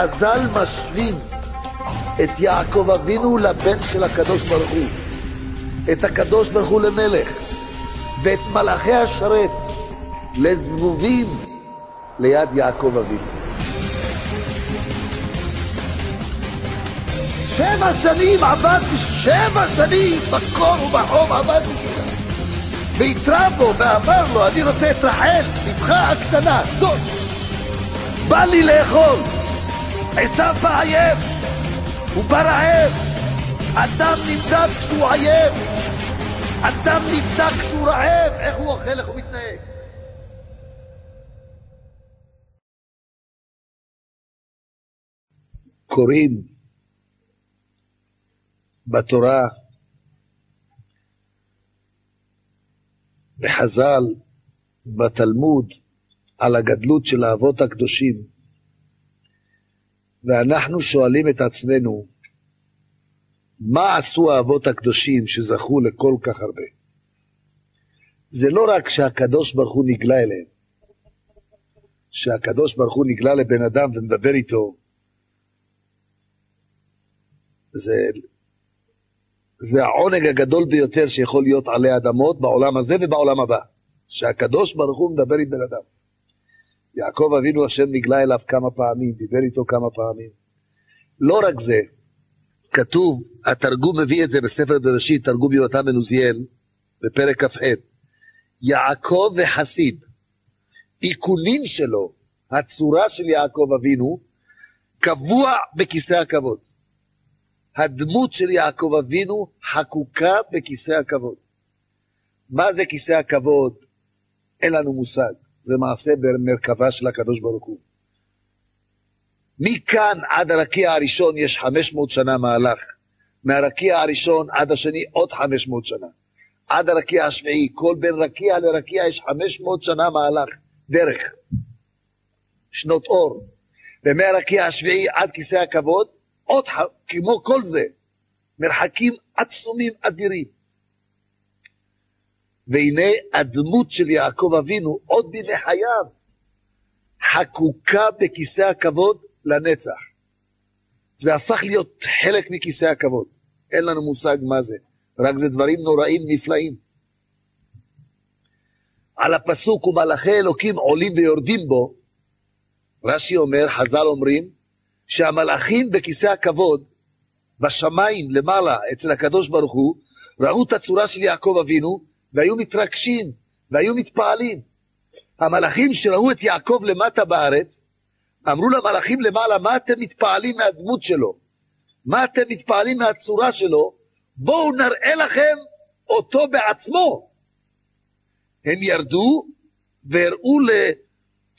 חז"ל משווים את יעקב אבינו לבן של הקדוש ברוך הוא, את הקדוש ברוך הוא למלך, ואת מלאכי השרת לזבובים ליד יעקב אבינו. 7 שנים עבד, 7 שנים בקור ובחום עבד בשבילה, והתרא בו ואמר לו, אני רוצה את רחל, בתך הקטנה, טוב, בא לי לאכול. עשיו בא עייף, הוא בא רעב. אדם נמדד כשהוא עייף, אדם נמדד כשהוא רעב. איך הוא אוכל, איך הוא מתנהג? קוראים בתורה, בחז"ל, בתלמוד, על הגדלות של האבות הקדושים, ואנחנו שואלים את עצמנו, מה עשו האבות הקדושים שזכו לכל כך הרבה? זה לא רק שהקדוש ברוך הוא נגלה אליהם, שהקדוש ברוך הוא נגלה לבן אדם ומדבר איתו, זה העונג הגדול ביותר שיכול להיות עלי אדמות בעולם הזה ובעולם הבא, שהקדוש ברוך הוא מדבר עם בן אדם. יעקב אבינו השם נגלה אליו כמה פעמים, דיבר איתו כמה פעמים. לא רק זה, כתוב, התרגום מביא את זה בספר בראשית, תרגום יונתן בן עוזיאל, בפרק כ"ח, יעקב וחסיד, עיקונין שלו, הצורה של יעקב אבינו, קבוע בכיסא הכבוד. הדמות של יעקב אבינו חקוקה בכיסא הכבוד. מה זה כיסא הכבוד? אין לנו מושג. זה מעשה במרכבה של הקדוש ברוך הוא. מכאן עד הרקיע הראשון יש 500 שנה מהלך. מהרקיע הראשון עד השני עוד 500 שנה. עד הרקיע השביעי, כל בין רקיע לרקיע יש 500 שנה מהלך. דרך. שנות אור. ומהרקיע השביעי עד כיסא הכבוד, עוד כמו כל זה, מרחקים עצומים אדירים. והנה הדמות של יעקב אבינו עוד בימי חייו חקוקה בכיסא הכבוד לנצח. זה הפך להיות חלק מכיסא הכבוד. אין לנו מושג מה זה, רק זה דברים נוראים נפלאים. על הפסוק ומלאכי אלוקים עולים ויורדים בו, רש"י אומר, חז"ל אומרים, שהמלאכים בכיסא הכבוד בשמיים למעלה אצל הקדוש ברוך הוא ראו את הצורה של יעקב אבינו והיו מתרגשים והיו מתפעלים. המלאכים שראו את יעקב למטה בארץ אמרו למלאכים למעלה, מה אתם מתפעלים מהדמות שלו? מה אתם מתפעלים מהצורה שלו? בואו נראה לכם אותו בעצמו. הם ירדו והראו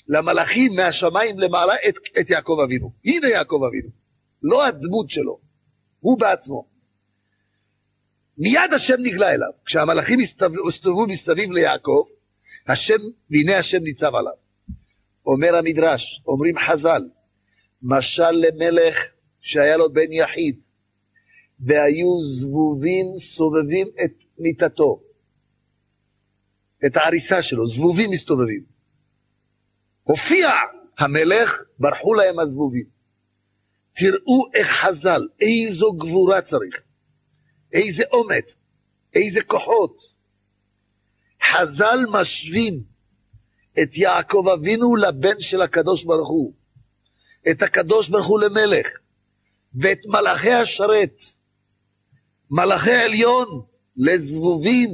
למלאכים מהשמיים למעלה את יעקב אבינו. הנה יעקב אבינו, לא הדמות שלו, הוא בעצמו. מיד השם נגלה אליו. כשהמלאכים הסתובבו מסביב ליעקב, והנה השם ניצב עליו. אומר המדרש, אומרים חז"ל, משל למלך שהיה לו בן יחיד, והיו זבובים סובבים את מיטתו, את העריסה שלו, זבובים מסתובבים. הופיע המלך, ברחו להם הזבובים. תראו איך חז"ל, איזו גבורה צריך, איזה אומץ, איזה כוחות. חז"ל משווים את יעקב אבינו לבן של הקדוש ברוך הוא, את הקדוש ברוך הוא למלך, ואת מלאכי השרת, מלאכי העליון, לזבובים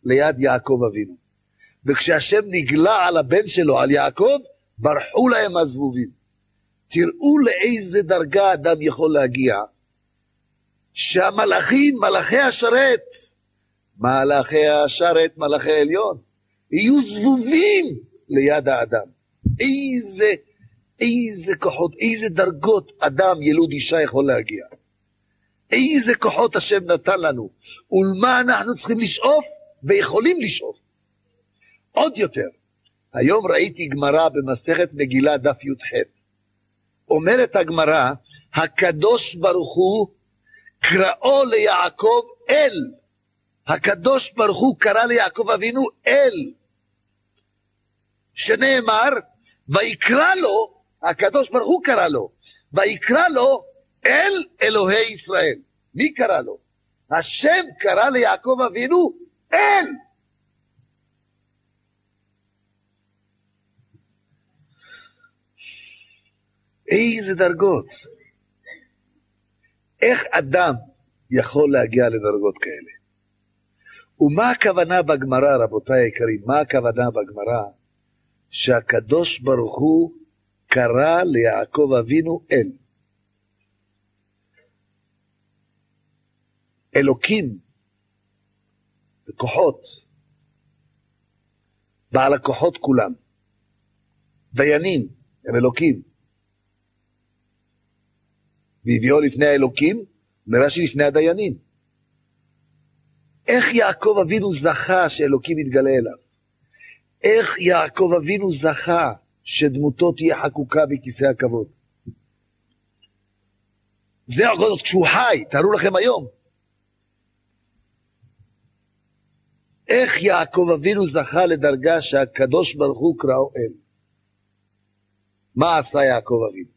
ליד יעקב אבינו. וכשהשם נגלה על הבן שלו, על יעקב, ברחו להם הזבובים. תראו לאיזה דרגה אדם יכול להגיע, שהמלאכים, מלאכי השרת, מלאכי העליון, יהיו זבובים ליד האדם. איזה כוחות, איזה דרגות אדם ילוד אישה יכול להגיע. איזה כוחות השם נתן לנו, ולמה אנחנו צריכים לשאוף ויכולים לשאוף. עוד יותר, היום ראיתי גמרא במסכת מגילה דף י"ח. אומרת הגמרא, הקדוש ברוך הוא קראו ליעקב אל. הקדוש ברוך הוא קרא ליעקב אבינו אל. שנאמר, ויקרא לו הקדוש ברוך הוא קרא לו, ויקרא לו אל אלוהי ישראל. מי קרא לו? השם קרא ליעקב אבינו אל. איזה דרגות. איך אדם יכול להגיע לדרגות כאלה? ומה הכוונה בגמרא, רבותיי היקרים? מה הכוונה בגמרא? שהקדוש ברוך הוא קרא ליעקב אבינו אל. אלוקים זה כוחות, בעל הכוחות כולם. דיינים הם אלוקים. והביאו לפני האלוקים, מרש"י לפני הדיינים. איך יעקב אבינו זכה שאלוקים יתגלה אליו? איך יעקב אבינו זכה שדמותו תהיה חקוקה בכיסא הכבוד? זה עוד כשהוא חי, תארו לכם היום. איך יעקב אבינו זכה לדרגה שהקדוש ברוך הוא קראו אל? מה עשה יעקב אבינו?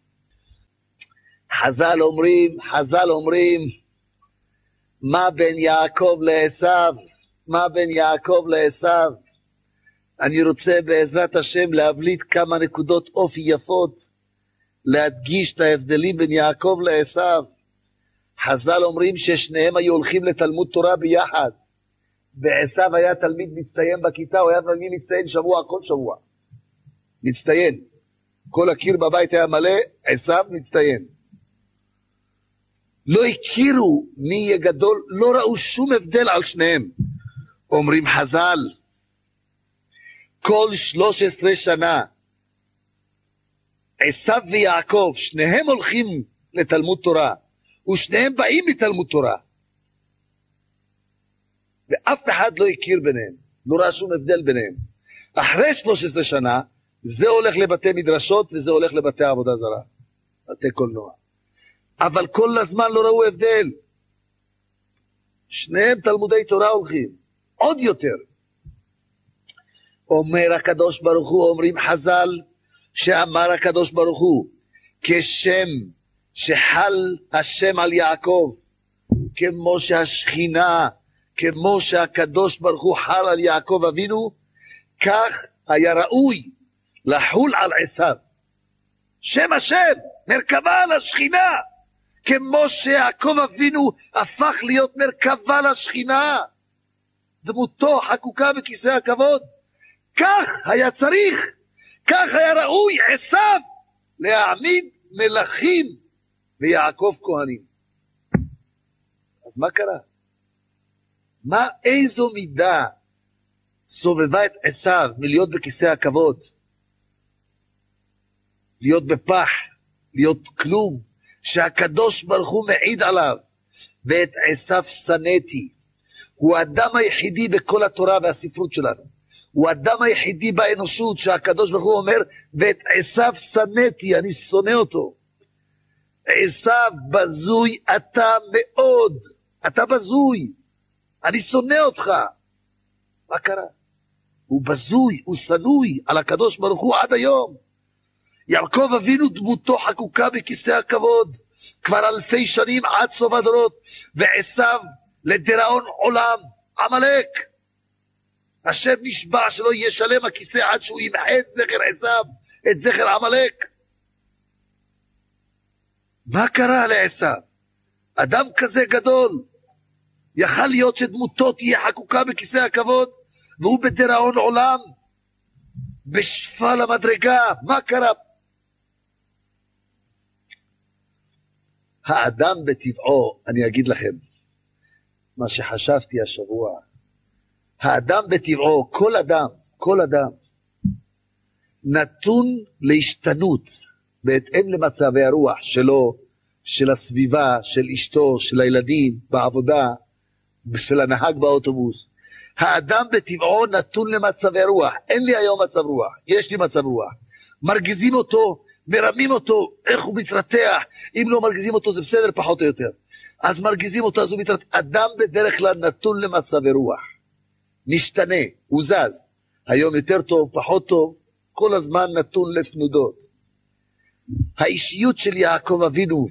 חז"ל אומרים, מה בין יעקב לעשיו? מה בין יעקב לעשיו? אני רוצה בעזרת השם להבליט כמה נקודות אופי יפות, להדגיש את ההבדלים בין יעקב לעשיו. חז"ל אומרים ששניהם היו הולכים לתלמוד תורה ביחד. ועשיו היה תלמיד מצטיין בכיתה, הוא היה תלמיד מצטיין שבוע, כל שבוע. מצטיין. כל הקיר בבית היה מלא, עשיו מצטיין. לא הכירו מי יהיה גדול, לא ראו שום הבדל על שניהם. אומרים חז"ל, כל 13 שנה, עשיו ויעקב, שניהם הולכים לתלמוד תורה, ושניהם באים לתלמוד תורה. ואף אחד לא הכיר ביניהם, לא ראה שום הבדל ביניהם. אחרי 13 שנה, זה הולך לבתי מדרשות, וזה הולך לבתי עבודה זרה, בתי קולנוע. אבל כל הזמן לא ראו הבדל. שניהם תלמודי תורה הולכים, עוד יותר. אומר הקדוש ברוך הוא, אומרים חז"ל, שאמר הקדוש ברוך הוא, כשם שחל השם על יעקב, כמו שהשכינה, כמו שהקדוש ברוך הוא חל על יעקב אבינו, כך היה ראוי לחול על עשיו. שם השם, מרכבה על השכינה, כמו שיעקב אבינו הפך להיות מרכבה לשכינה, דמותו חקוקה בכיסא הכבוד, כך היה צריך, כך היה ראוי עשיו להעמיד מלכים ויעקב כהנים. אז מה קרה? איזו מידה סובבה את עשיו מלהיות בכיסא הכבוד, להיות בפח, להיות כלום, שהקדוש ברוך הוא מעיד עליו, ואת עשיו שנאתי. הוא האדם היחידי בכל התורה והספרות שלנו, הוא האדם היחידי באנושות שהקדוש ברוך הוא אומר, ואת עשיו שנאתי, אני שונא אותו. עשיו בזוי אתה מאוד, אתה בזוי, אני שונא אותך. מה קרה? הוא בזוי, הוא שנוי על הקדוש ברוך הוא עד היום. יעקב אבינו דמותו חקוקה בכיסא הכבוד כבר אלפי שנים עד סוף הדורות, ועשיו לדיראון עולם, עמלק. השם נשבע שלא יהיה שלם הכיסא עד שהוא ימחה את זכר עשיו, את זכר עמלק. מה קרה לעשיו? אדם כזה גדול, יכל להיות שדמותו תהיה חקוקה בכיסא הכבוד, והוא בדיראון עולם, בשפל המדרגה. מה קרה? האדם בטבעו, אני אגיד לכם, מה שחשבתי השבוע, האדם בטבעו, כל אדם, נתון להשתנות, בהתאם למצבי הרוח שלו, של הסביבה, של אשתו, של הילדים, בעבודה, של הנהג באוטובוס. האדם בטבעו נתון למצבי רוח. אין לי היום מצב רוח, יש לי מצב רוח. מרגיזים אותו, מרמים אותו, איך הוא מתרתח. אם לא מרגיזים אותו זה בסדר פחות או יותר, אז מרגיזים אותו אז הוא מתרתח. אדם בדרך כלל נתון למצבי רוח, משתנה, הוא זז, היום יותר טוב, פחות טוב, כל הזמן נתון לתנודות. האישיות של יעקב אבינו,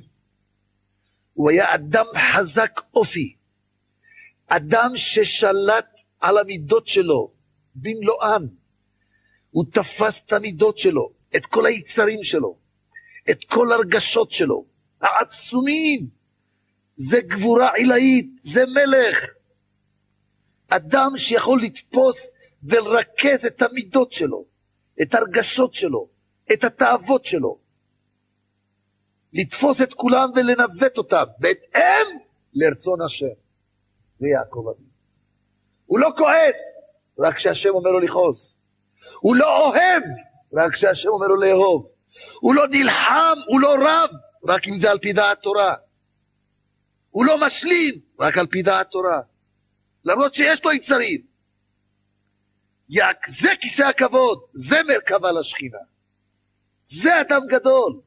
הוא היה אדם חזק אופי, אדם ששלט על המידות שלו במלואן. הוא תפס את המידות שלו, את כל היצרים שלו, את כל הרגשות שלו העצומים. זה גבורה עילאית, זה מלך. אדם שיכול לתפוס ולרכז את המידות שלו, את הרגשות שלו, את התאוות שלו, לתפוס את כולם ולנווט אותם בהתאם לרצון השם. זה יעקב אבינו. הוא לא כועס רק כשהשם אומר לו לכעוס, הוא לא אוהב רק כשהשם אומר לו לאהוב, הוא לא נלחם, הוא לא רב רק אם זה על פי דעת תורה, הוא לא משלים רק על פי דעת תורה, למרות שיש לו יצרים. זה כיסא הכבוד, זה מרכבה לשכינה, זה אדם גדול.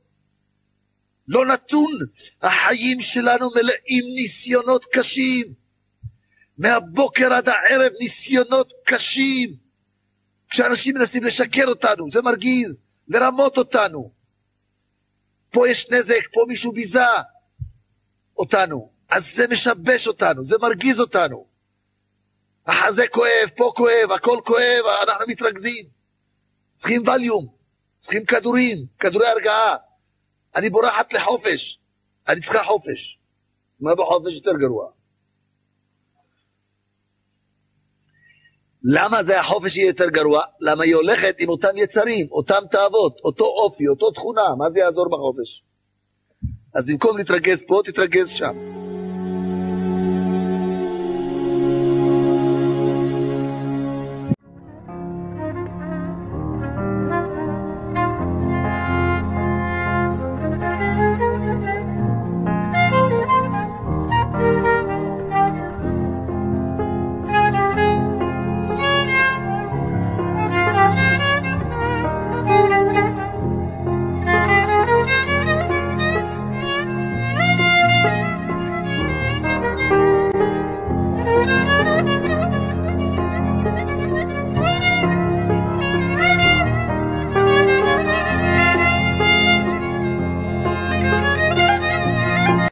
לא נתון, החיים שלנו מלאים ניסיונות קשים, מהבוקר עד הערב ניסיונות קשים. כשאנשים מנסים לשקר אותנו, זה מרגיז, לרמות אותנו. פה יש נזק, פה מישהו ביזה אותנו, אז זה משבש אותנו, זה מרגיז אותנו. זה כואב, פה כואב, הכל כואב, אנחנו מתרכזים. צריכים ווליום, צריכים כדורים, כדורי הרגעה. אני בורחת לחופש, אני צריכה חופש. מה בחופש יותר גרוע? למה זה החופש יהיה יותר גרוע? למה היא הולכת עם אותם יצרים, אותם תאוות, אותו אופי, אותו תכונה. מה זה יעזור בחופש? אז במקום להתרגז פה, תתרגז שם.